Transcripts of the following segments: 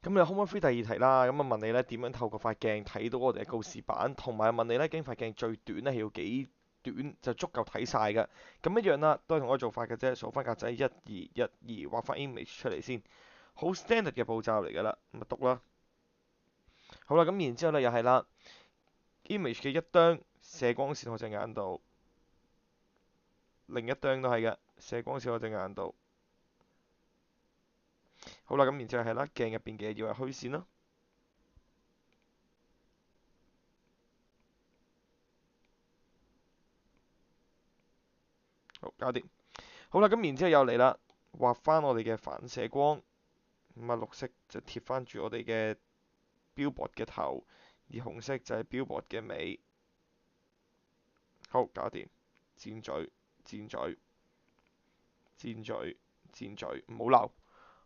咁你 Home Free 第二題啦，咁啊問你咧點樣透過塊鏡睇到我哋嘅告示板，同埋問你咧究竟塊鏡最短咧係要幾短就足夠睇晒嘅。咁一樣啦，都係同一個做法嘅啫，數翻格仔1、2、1、2，畫翻 image 出嚟先，好 standard 嘅步驟嚟㗎啦，咁啊讀啦。好啦，咁然之後咧又係啦，image 嘅一端射光線我隻眼度，另一端都係嘅，射光線我隻眼度。好啦，咁然之後係啦，鏡入邊嘅要係虛線啦。好，搞掂。好啦，咁然之後又嚟啦，畫翻我哋嘅反射光，咁啊綠色就貼翻住我哋嘅標靶嘅頭，而紅色就係標靶嘅尾。好，搞掂。箭嘴、箭嘴、箭嘴、箭嘴，唔好漏。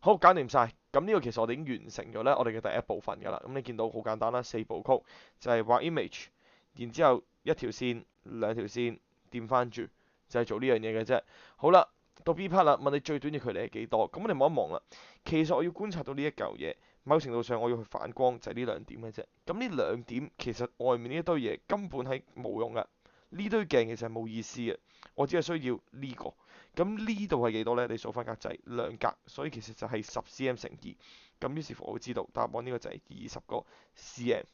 好，搞掂晒。咁呢個其實我哋已經完成咗咧，我哋嘅第一部分㗎啦。咁你見到好簡單啦，四部曲就係畫 image，然之後一條線、兩條線掂翻住，就係做呢樣嘢嘅啫。好啦，到 B part 啦，問你最短嘅距離係幾多？咁我哋望一望啦。其實我要觀察到呢一嚿嘢，某程度上我要去反光，就係呢兩點嘅啫。咁呢兩點其實外面呢一堆嘢根本係冇用㗎，呢堆鏡其實係冇意思嘅。我只係需要呢個。咁呢度係幾多呢？你數翻格仔兩格，所以其實就係10cm 乘2。咁於是乎我會知道答案呢個就係20個 cm。